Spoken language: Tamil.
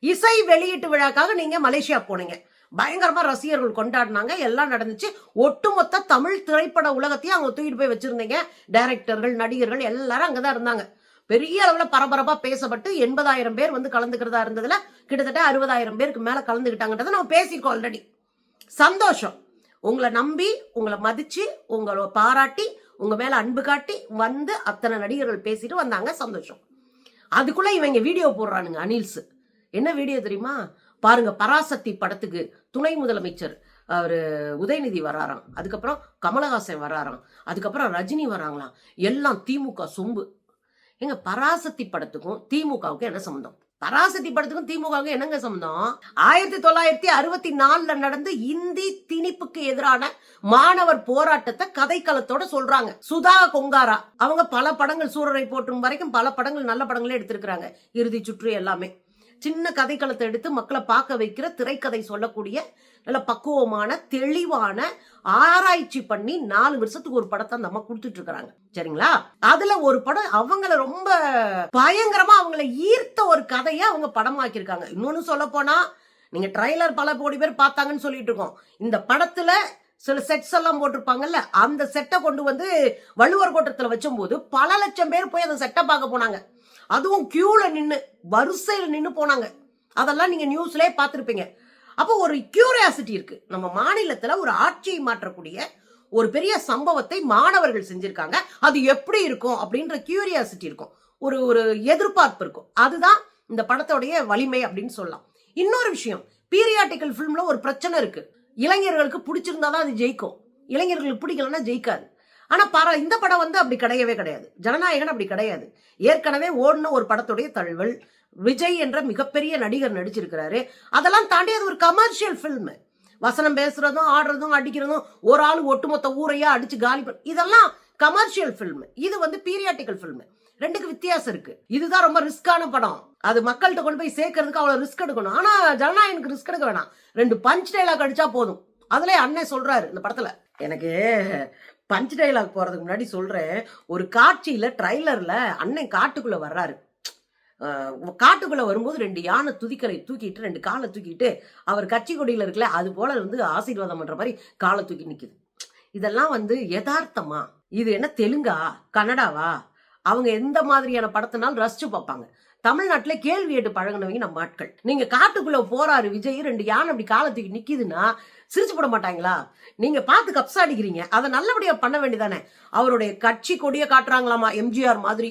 இசை வெளியீட்டு விழாக்காக நீங்க மலேசியா போனீங்க, பயங்கரமா ரசிகர்கள் கொண்டாடினாங்க, எல்லாம் நடந்துச்சு. ஒட்டுமொத்த தமிழ் திரைப்பட உலகத்தையும் அவங்க தூக்கிட்டு போய் வச்சிருந்தீங்க. டைரக்டர்கள், நடிகர்கள் எல்லாரும் அங்கதான் இருந்தாங்க. பெரிய அளவுல பரபரப்பா பேசப்பட்டு 80,000 பேர் வந்து கலந்துக்கிறதா இருந்ததுல கிட்டத்தட்ட 60,000 பேருக்கு மேல கலந்துக்கிட்டாங்கன்றதை நம்ம பேசியிருக்கோம் ஆல்ரெடி. சந்தோஷம். உங்களை நம்பி, உங்களை மதிச்சு, உங்களை பாராட்டி, உங்க மேல அன்பு காட்டி வந்து அத்தனை நடிகர்கள் பேசிட்டு வந்தாங்க. சந்தோஷம். அதுக்குள்ள இவங்க வீடியோ போடுறானுங்க அனில்ஸ். என்ன வீடியோ தெரியுமா? பாருங்க, பராசக்தி படத்துக்கு துணை முதலமைச்சர் அவரு உதயநிதி வராராம், அதுக்கப்புறம் கமலஹாசன் வராராம், அதுக்கப்புறம் ரஜினி வராங்களாம், எல்லாம் திமுக சொம்பு. எங்க பராசக்தி படத்துக்கும் திமுகவுக்கும் என்ன சம்பந்தம்? பராசக்தி படத்துக்கும் திமுகவுக்கும் என்னங்க சம்பந்தம்? 1964 நடந்து இந்தி திணிப்புக்கு எதிரான மாணவர் போராட்டத்தை கதைக்களத்தோட சொல்றாங்க. சுதா கொங்காரா அவங்க பல படங்கள், சூரரை போற்றும் வரைக்கும் பல படங்கள், நல்ல படங்களே எடுத்திருக்கிறாங்க. இறுதி சுற்று எல்லாமே சின்ன கதைக்களத்தை எடுத்து மக்களை பார்க்க வைக்கிற திரைக்கதை சொல்லக்கூடிய நல்ல பக்குவமான தெளிவான ஆராய்ச்சி பண்ணி 4 வருஷத்துக்கு ஒரு படத்தை அந்த அம்மா கொடுத்துட்டு இருக்காங்க. சரிங்களா? அதுல ஒரு படம் அவங்கள ரொம்ப பயங்கரமா அவங்கள ஈர்த்த ஒரு கதையை அவங்க படமாக்கியிருக்காங்க. இன்னொன்னு சொல்ல போனா, நீங்க ட்ரைலர் பல கோடி பேர் பார்த்தாங்கன்னு சொல்லிட்டு இருக்கோம். இந்த படத்துல சில செட்ஸ் எல்லாம் போட்டிருப்பாங்கல்ல, அந்த செட்டை கொண்டு வந்து வள்ளுவர் கோட்டத்துல வச்சும் போது பல லட்சம் பேர் போய் அந்த செட்டை பார்க்க போனாங்க. அதுவும் கியூல நின்னு, வரிசையில நின்னு போனாங்க. அதெல்லாம் நீங்க நியூஸ்லயே பார்த்திருப்பீங்க. அப்போ ஒரு கியூரியாசிட்டி இருக்கு. நம்ம மாநிலத்துல ஒரு ஆட்சியை மாற்றக்கூடிய ஒரு பெரிய சம்பவத்தை மாணவர்கள் செஞ்சிருக்காங்க. அது எப்படி இருக்கும் அப்படின்ற கியூரியாசிட்டி இருக்கும், ஒரு ஒரு எதிர்பார்ப்பு இருக்கும். அதுதான் இந்த படத்தோடைய வலிமை அப்படின்னு சொல்லலாம். இன்னொரு விஷயம், பீரியாட்டிக்கல் பிலிம்ல ஒரு பிரச்சனை இருக்கு. இளைஞர்களுக்கு பிடிச்சிருந்தாதான் அது ஜெயிக்கும், இளைஞர்களுக்கு பிடிக்கலன்னா ஜெயிக்காது. ஆனா இந்த படம் வந்து அப்படி கிடையவே கிடையாது. ஜனநாயகன் அப்படி கிடையாது. ஏற்கனவே ஓடின ஒரு படத்துடைய தழுவல், விஜய் என்ற மிகப்பெரிய நடிகர் நடிச்சிருக்கிறாரு. அதெல்லாம் தாண்டி அது ஒரு கமர்ஷியல் பிலிம். வசனம் பேசுறதும், ஆடுறதும், அடிக்கிறதும், ஒரு ஆள் ஒட்டுமொத்த ஊரையா அடிச்சு காலி இதெல்லாம் கமர்ஷியல் பிலிம். இது வந்து பீரியாட்டிக்கல் பிலிம். ரெண்டுக்கு வித்தியாசம் இருக்கு. இதுதான் ரொம்ப ரிஸ்கான படம். அது மக்கள்கிட்ட கொண்டு போய் சேர்க்கறதுக்கு அவ்வளவு ரிஸ்க் எடுக்கணும். ஆனா ஜனநாயகனுக்கு ரிஸ்க் எடுக்க வேணாம். 2 பஞ்ச் டைலாக் அடிச்சா போதும். அதுல அண்ணன் சொல்றாரு இந்த படத்துல. எனக்கு பஞ்ச் டைலாக் போறதுக்கு முன்னாடி சொல்றேன், ஒரு காட்சியில ட்ரைலர்ல அண்ணன் காட்டுக்குள்ள வர்றாரு. காட்டுக்குள்ள வரும்போது 2 யானை துதிக்கலை தூக்கிட்டு 2 காலை தூக்கிட்டு அவர் கட்சி கொடியில இருக்குல்ல, அது போல வந்து ஆசீர்வாதம் பண்ற மாதிரி காலை தூக்கி நிக்குது. இதெல்லாம் வந்து யதார்த்தமா? இது என்ன தெலுங்கா, கன்னடாவா? அவங்க எந்த மாதிரியான படத்தினாலும் ரசிச்சு பார்ப்பாங்க. தமிழ்நாட்டுல கேள்வி கேட்டு பழகினவங்க நம்ம ஆட்கள். நீங்க காட்டுக்குள்ள போறாரு விஜய், 2 யானை அப்படி காலை தூக்கி நிக்குதுன்னா சிரிச்சு போட மாட்டாங்களா? நீங்க பார்த்து கப்சா அடிக்கிறீங்க. அதை நல்லபடியா பண்ண வேண்டியதானே. அவருடைய கட்சி கொடியை காட்டுறாங்களாமா, எம்ஜிஆர் மாதிரி.